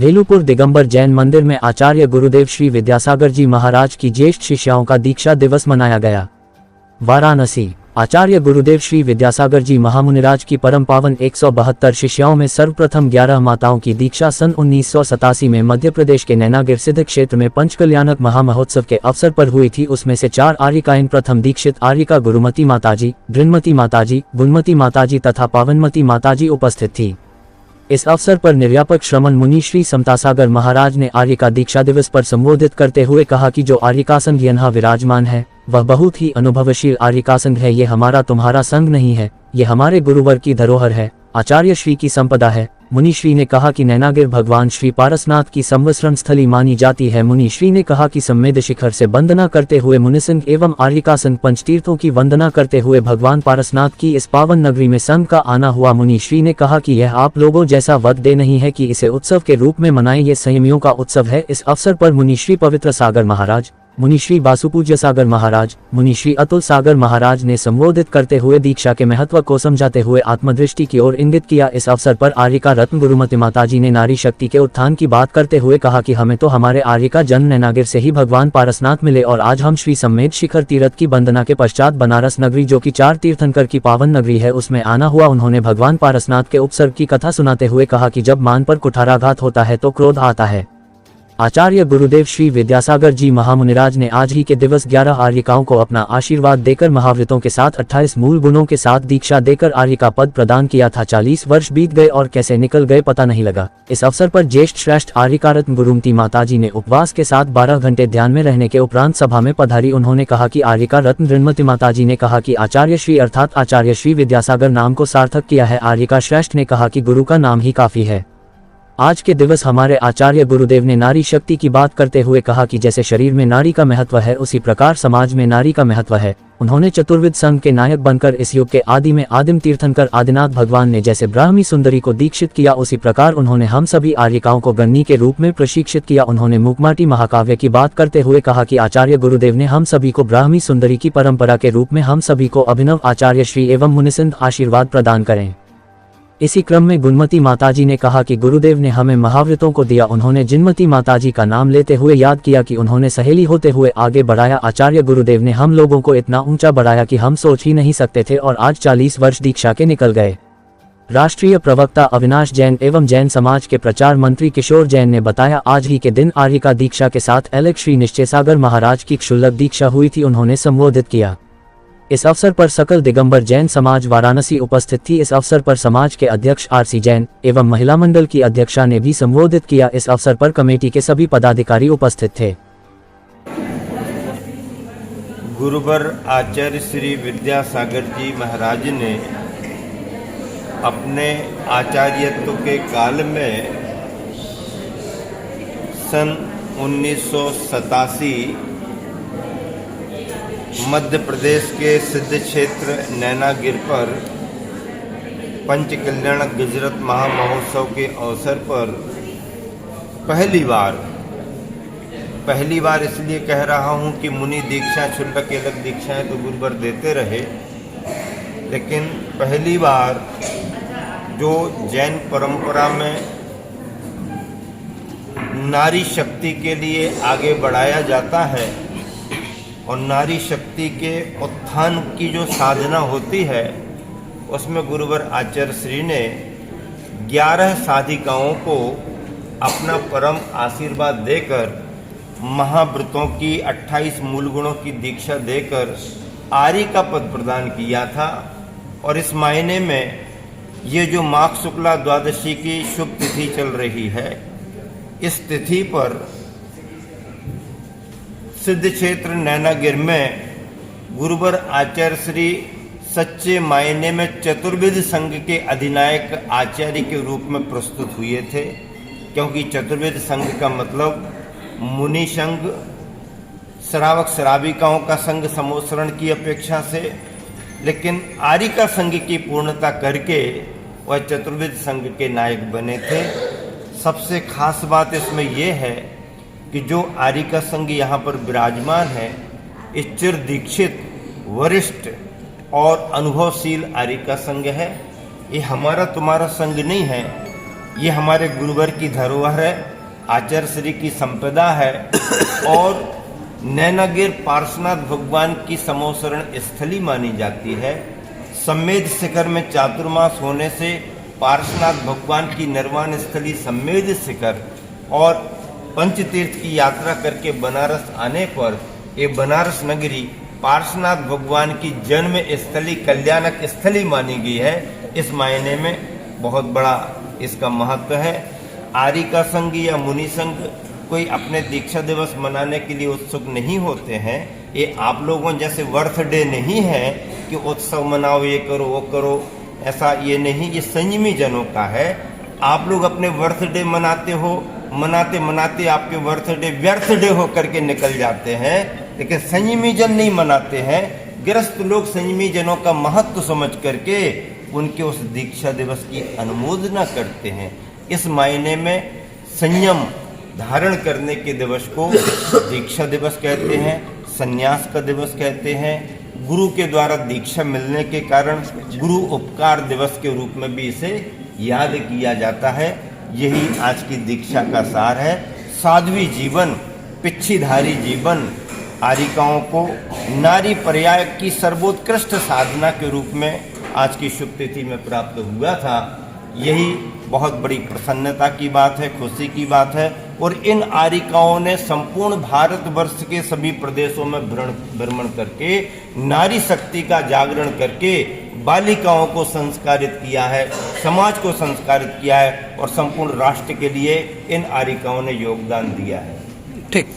भेलूपुर दिगंबर जैन मंदिर में आचार्य गुरुदेव श्री विद्यासागर जी महाराज की ज्येष्ठ शिष्याओं का दीक्षा दिवस मनाया गया। वाराणसी। आचार्य गुरुदेव श्री विद्यासागर जी महामुनिराज की परम पावन 172 शिष्याओं में सर्वप्रथम 11 माताओं की दीक्षा सन 1987 में मध्य प्रदेश के नैनागिर सिद्ध क्षेत्र में पंचकल्याणक महामहोत्सव के अवसर पर हुई थी। उसमें से 4 आर्यिकाएं प्रथम दीक्षित आर्यिका गुरुमती माताजी, दृढ़मती माताजी, गुणमती माताजी तथा पावनमती माताजी उपस्थित थी। इस अवसर पर निर्यापक श्रमण मुनि श्री समतासागर महाराज ने आर्यिका दीक्षा दिवस पर संबोधित करते हुए कहा कि जो आर्यिका संघ यहाँ विराजमान है वह बहुत ही अनुभवशील आर्यिका संघ है। ये हमारा तुम्हारा संघ नहीं है, ये हमारे गुरुवर की धरोहर है, आचार्य श्री की संपदा है। मुनि श्री ने कहा कि नैनागिर भगवान श्री पारसनाथ की संवत्सरण स्थली मानी जाती है। मुनि श्री ने कहा कि सम्मेद शिखर से वंदना करते हुए मुनिसंघ एवं आर्यिका संघ पंचतीर्थों की वंदना करते हुए भगवान पारसनाथ की इस पावन नगरी में संघ का आना हुआ। मुनि श्री ने कहा कि यह आप लोगों जैसा वक्त दे नहीं है कि इसे उत्सव के रूप में मनाएं, ये संयमियों का उत्सव है। इस अवसर पर मुनि श्री पवित्र सागर महाराज, मुनि श्री वासुपूज्य सागर महाराज, मुनि श्री अतुल सागर महाराज ने संबोधित करते हुए दीक्षा के महत्व को समझाते हुए आत्मदृष्टि की ओर इंगित किया। इस अवसर पर आर्यिका रत्न गुरुमती माताजी ने नारी शक्ति के उत्थान की बात करते हुए कहा कि हमें तो हमारे आर्यिका जन्म नैनागिर से ही भगवान पारसनाथ मिले और आज हम श्री सम्मेद शिखर तीर्थ की वंदना के पश्चात बनारस नगरी जो कि 4 तीर्थंकर की पावन नगरी है उसमें आना हुआ। उन्होंने भगवान पारसनाथ के उपसर्ग की कथा सुनाते हुए कहा कि जब मान पर कुठाराघात होता है तो क्रोध आता है। आचार्य गुरुदेव श्री विद्यासागर जी महामुनिराज ने आज ही के दिवस 11 आर्यिकाओं को अपना आशीर्वाद देकर महाव्रतों के साथ 28 मूल गुणों के साथ दीक्षा देकर आर्यिका पद प्रदान किया था। 40 वर्ष बीत गए और कैसे निकल गए पता नहीं लगा। इस अवसर पर ज्येष्ठ श्रेष्ठ आर्यिका रत्न गुरुमती माताजी ने उपवास के साथ 12 घंटे ध्यान में रहने के उपरांत सभा में पधारी। उन्होंने कहा कि आर्यिका रत्न दृढ़मती माताजी ने कहा कि आचार्य श्री अर्थात आचार्य श्री विद्यासागर नाम को सार्थक किया है। आर्यिका श्रेष्ठ ने कहा कि गुरु का नाम ही काफी है। आज के दिवस हमारे आचार्य गुरुदेव ने नारी शक्ति की बात करते हुए कहा कि जैसे शरीर में नारी का महत्व है उसी प्रकार समाज में नारी का महत्व है। उन्होंने चतुर्विध संघ के नायक बनकर इस युग के आदि में आदिम तीर्थंकर आदिनाथ भगवान ने जैसे ब्राह्मी सुंदरी को दीक्षित किया उसी प्रकार उन्होंने हम सभी आर्यिकाओं को गणनी के रूप में प्रशिक्षित किया। उन्होंने मूकमाटी महाकाव्य की बात करते हुए कहा कि आचार्य गुरुदेव ने हम सभी को ब्राह्मी सुंदरी की परंपरा के रूप में हम सभी को अभिनव आचार्य श्री एवं मुनिसिंध आशीर्वाद प्रदान करें। इसी क्रम में गुणमती माताजी ने कहा कि गुरुदेव ने हमें महाव्रतों को दिया। उन्होंने जिनमती माताजी का नाम लेते हुए याद किया कि उन्होंने सहेली होते हुए आगे बढ़ाया। आचार्य गुरुदेव ने हम लोगों को इतना ऊंचा बढ़ाया कि हम सोच ही नहीं सकते थे और आज 40 वर्ष दीक्षा के निकल गए। राष्ट्रीय प्रवक्ता अविनाश जैन एवं जैन समाज के प्रचार मंत्री किशोर जैन ने बताया आज ही के दिन आर्यिका दीक्षा के साथ अलग श्री निश्चय सागर महाराज की क्षुल्लक दीक्षा हुई थी। उन्होंने संबोधित किया। इस अवसर पर सकल दिगंबर जैन समाज वाराणसी उपस्थित थी। इस अवसर पर समाज के अध्यक्ष आरसी जैन एवं महिला मंडल की अध्यक्षा ने भी संबोधित किया। इस अवसर पर कमेटी के सभी पदाधिकारी उपस्थित थे। गुरुवर आचार्य श्री विद्यासागर जी महाराज ने अपने आचार्यत्व के काल में सन 1987 मध्य प्रदेश के सिद्ध क्षेत्र नैनागिर पर पंचकल्याण गुजरात महामहोत्सव के अवसर पर पहली बार इसलिए कह रहा हूं कि मुनि दीक्षा क्षुल्लक अलग दीक्षाएं तो गुरुवर देते रहे, लेकिन पहली बार जो जैन परंपरा में नारी शक्ति के लिए आगे बढ़ाया जाता है और नारी शक्ति के उत्थान की जो साधना होती है उसमें गुरुवर आचार्य श्री ने 11 साधिकाओं को अपना परम आशीर्वाद देकर महाव्रतों की 28 मूल गुणों की दीक्षा देकर आर्य का पद प्रदान किया था। और इस मायने में ये जो माघ शुक्ला द्वादशी की शुभ तिथि चल रही है, इस तिथि पर सिद्ध क्षेत्र नैनागिर में गुरुवर आचार्य श्री सच्चे मायने में चतुर्विध संघ के अधिनायक आचार्य के रूप में प्रस्तुत हुए थे, क्योंकि चतुर्विध संघ का मतलब मुनि संघ, श्रावक श्राविकाओं का संघ समोसरण की अपेक्षा से, लेकिन आर्यिका संघ की पूर्णता करके वह चतुर्विध संघ के नायक बने थे। सबसे खास बात इसमें यह है कि जो आर्यिका संघ यहाँ पर विराजमान है, इस चिर दीक्षित वरिष्ठ और अनुभवशील आर्यिका संघ है। ये हमारा तुम्हारा संघ नहीं है, ये हमारे गुरुवर की धरोहर है, आचार्य श्री की संपदा है और नैनागिर पार्श्वनाथ भगवान की समोसरण स्थली मानी जाती है। सम्मेद शिखर में चातुर्मास होने से पार्श्वनाथ भगवान की निर्वाण स्थली सम्मेद शिखर और पंचतीर्थ की यात्रा करके बनारस आने पर ये बनारस नगरी पार्श्वनाथ भगवान की जन्म स्थली कल्याणक स्थली मानी गई है। इस मायने में बहुत बड़ा इसका महत्व है। आर्यिका संघ या मुनि संघ कोई अपने दीक्षा दिवस मनाने के लिए उत्सुक नहीं होते हैं। ये आप लोगों जैसे बर्थडे नहीं है कि उत्सव मनाओ, ये करो वो करो, ऐसा ये नहीं। ये संयमी जनों का है। आप लोग अपने बर्थडे मनाते हो, मनाते मनाते आपके बर्थडे व्यर्थ डे होकर के निकल जाते हैं, लेकिन संयमी जन नहीं मनाते हैं। गृहस्थ लोग संयमी जनों का महत्व समझ करके उनके उस दीक्षा दिवस की अनुमोदना करते हैं। इस मायने में संयम धारण करने के दिवस को दीक्षा दिवस कहते हैं, संन्यास का दिवस कहते हैं। गुरु के द्वारा दीक्षा मिलने के कारण गुरु उपकार दिवस के रूप में भी इसे याद किया जाता है। यही आज की दीक्षा का सार है। साध्वी जीवन, पिच्छीधारी जीवन आर्यिकाओं को नारी पर्याय की सर्वोत्कृष्ट साधना के रूप में आज की शुभ तिथि में प्राप्त हुआ था। यही बहुत बड़ी प्रसन्नता की बात है, खुशी की बात है। और इन आर्यिकाओं ने संपूर्ण भारतवर्ष के सभी प्रदेशों में भ्रमण करके नारी शक्ति का जागरण करके बालिकाओं को संस्कारित किया है, समाज को संस्कारित किया है और संपूर्ण राष्ट्र के लिए इन आर्यिकाओं ने योगदान दिया है। ठीक।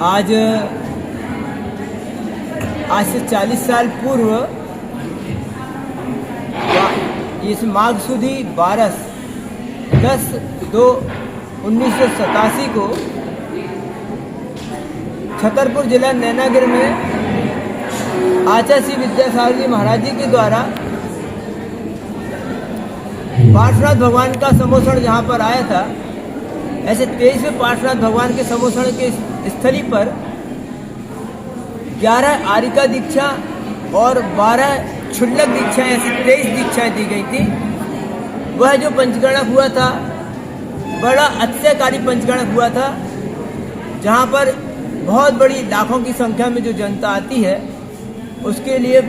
आज से 40 साल पूर्व इस माघ सुदी 10/2/1987 को छतरपुर जिला नैनागिर में आचार्य श्री विद्यासागर जी महाराज जी के द्वारा पार्श्वनाथ भगवान का समोसरण जहाँ पर आया था, ऐसे 23वें पार्श्वनाथ भगवान के समोसरण के स्थली पर 11 आर्यिका दीक्षा और 12 क्षुल्लक दीक्षाएं, ऐसी 23 दीक्षाएं दी गई थी। वह जो पंचगणक हुआ था, बड़ा अतिशयकारी पंचगणक हुआ था, जहाँ पर बहुत बड़ी लाखों की संख्या में जो जनता आती है, उसके लिए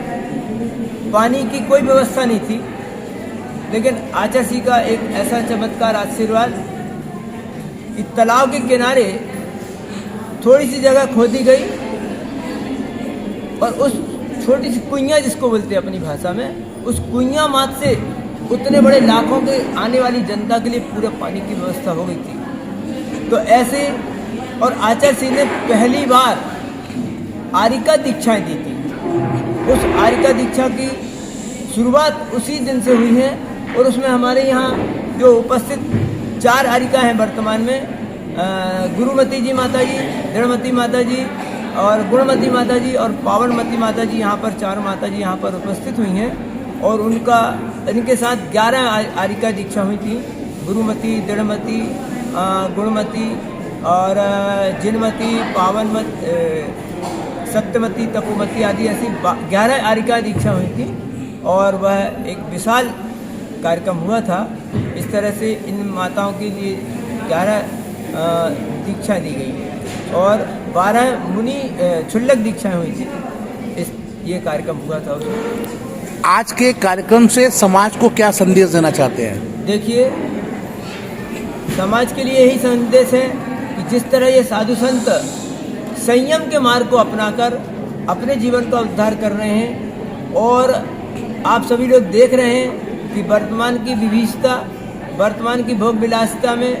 पानी की कोई व्यवस्था नहीं थी। लेकिन आचार्य जी का एक ऐसा चमत्कार आशीर्वाद, इस तालाब के किनारे थोड़ी सी जगह खोदी गई और उस छोटी सी कुइयाँ जिसको बोलते हैं अपनी भाषा में, उस कुइयाँ मात से उतने बड़े लाखों के आने वाली जनता के लिए पूरे पानी की व्यवस्था हो गई थी। तो ऐसे और आचार्य जी ने पहली बार आर्यिका दीक्षाएं दी थी। उस आर्यिका दीक्षा की शुरुआत उसी दिन से हुई है और उसमें हमारे यहाँ जो उपस्थित 4 आर्यिका हैं वर्तमान में, गुरुमती जी माता जी, दृढ़मती माता जी और गुणमती माता जी और पावनमती माता जी, यहाँ पर 4 माता जी यहाँ पर उपस्थित हुई हैं और इनके साथ 11 आर्यिका दीक्षा हुई थी। गुरुमती, दृढ़मती, गुणमती और जिनमती, पावनमती, सत्यमती, तपोमती आदि ऐसी 11 आर्यिका दीक्षा हुई थी और वह एक विशाल कार्यक्रम हुआ था। इस तरह से इन माताओं के लिए 11 दीक्षा दी गई और 12 मुनि क्षुल्लक दीक्षाएं हुई थी। ये कार्यक्रम हुआ था उसमें। आज के कार्यक्रम से समाज को क्या संदेश देना चाहते हैं? देखिए, समाज के लिए यही संदेश है कि जिस तरह ये साधु संत संयम के मार्ग को अपनाकर अपने जीवन का उद्धार कर रहे हैं और आप सभी लोग देख रहे हैं कि वर्तमान की विविधता, वर्तमान की भोग विलासिता में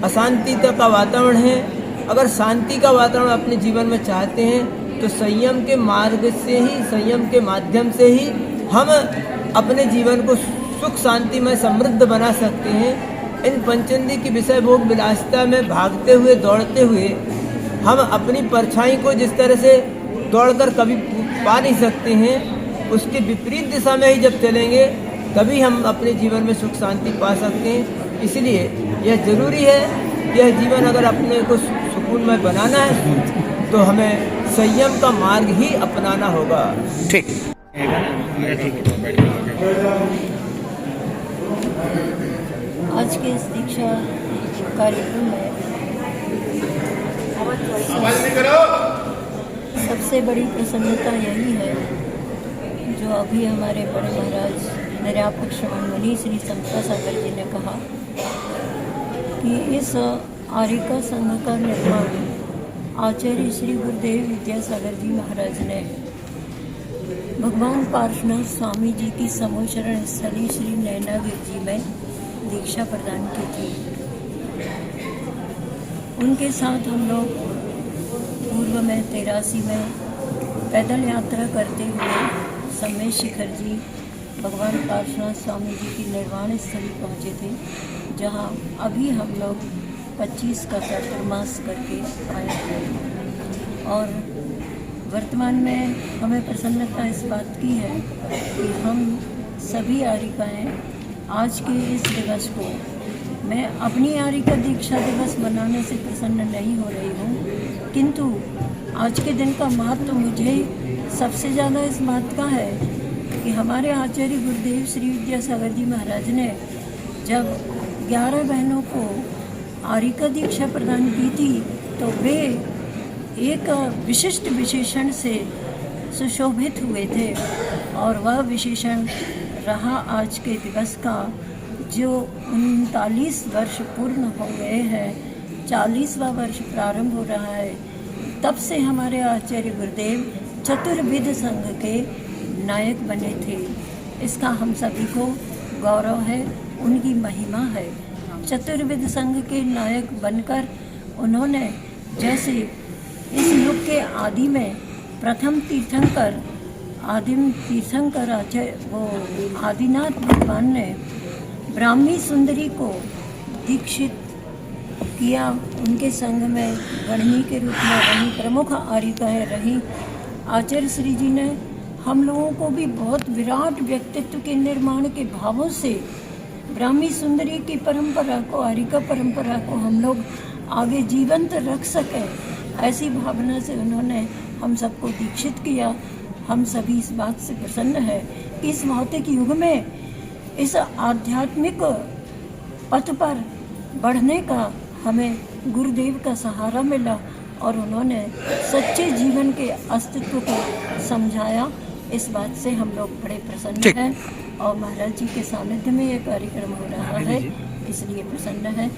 अशांति का वातावरण है। अगर शांति का वातावरण अपने जीवन में चाहते हैं तो संयम के मार्ग से ही, संयम के माध्यम से ही हम अपने जीवन को सुख शांति में समृद्ध बना सकते हैं। इन पंचंदी की विषय भोग विलासिता में भागते हुए, दौड़ते हुए हम अपनी परछाई को जिस तरह से दौड़कर कभी पा नहीं सकते हैं, उसके विपरीत दिशा में ही जब चलेंगे तभी हम अपने जीवन में सुख शांति पा सकते हैं। इसलिए यह जरूरी है, यह जीवन अगर अपने को सुकून में बनाना है तो हमें संयम का मार्ग ही अपनाना होगा। ठीक। आज के इस दीक्षा कार्यक्रम में सबसे बड़ी प्रसन्नता यही है जो अभी हमारे बड़े महाराज निर्यापक श्रवण मुनि श्री समता सागर जी ने कहा कि इस आरिका संघ का निर्माण आचार्य श्री गुरुदेव विद्यासागर जी महाराज ने भगवान पार्श्वनाथ स्वामी जी की समोशरण स्थली श्री नैनागिर जी में दीक्षा प्रदान की थी। उनके साथ हम लोग पूर्व में 83 में पैदल यात्रा करते हुए समय शिखर जी भगवान पार्श्वनाथ स्वामी जी की निर्वाण स्थली पहुँचे थे, जहाँ अभी हम लोग 25 का चातुर्मास करके आए थे। और वर्तमान में हमें प्रसन्नता इस बात की है कि हम सभी आरिकाएँ आज के इस दिवस को, मैं अपनी आरिका दीक्षा दिवस मनाने से प्रसन्न नहीं हो रही हूँ, किंतु आज के दिन का महत्व मुझे सबसे ज़्यादा इस बात का है कि हमारे आचार्य गुरुदेव श्री विद्यासागर जी महाराज ने जब 11 बहनों को आरिका दीक्षा प्रदान की थी तो वे एक विशिष्ट विशेषण से सुशोभित हुए थे, और वह विशेषण रहा आज के दिवस का जो 39 वर्ष पूर्ण हो गए हैं, 40वां वर्ष प्रारंभ हो रहा है। तब से हमारे आचार्य गुरुदेव चतुर्विध संघ के नायक बने थे। इसका हम सभी को गौरव है, उनकी महिमा है। चतुर्विध संघ के नायक बनकर उन्होंने जैसे इस युग के आदि में प्रथम तीर्थंकर आदिम तीर्थंकर आचार्य वो आदिनाथ भगवान ने ब्राह्मी सुंदरी को दीक्षित किया, उनके संग में गणनी के रूप में रही, प्रमुख आरिकाएँ रही। आचार्य श्री जी ने हम लोगों को भी बहुत विराट व्यक्तित्व के निर्माण के भावों से ब्राह्मी सुंदरी की परंपरा को, आरिका परंपरा को हम लोग आगे जीवंत रख सकें, ऐसी भावना से उन्होंने हम सबको दीक्षित किया। हम सभी इस बात से प्रसन्न है कि इस भौतिक युग में इस आध्यात्मिक पथ पर बढ़ने का हमें गुरुदेव का सहारा मिला और उन्होंने सच्चे जीवन के अस्तित्व को समझाया। इस बात से हम लोग बड़े प्रसन्न हैं और महाराज जी के सानिध्य में ये कार्यक्रम हो रहा है, इसलिए प्रसन्न है।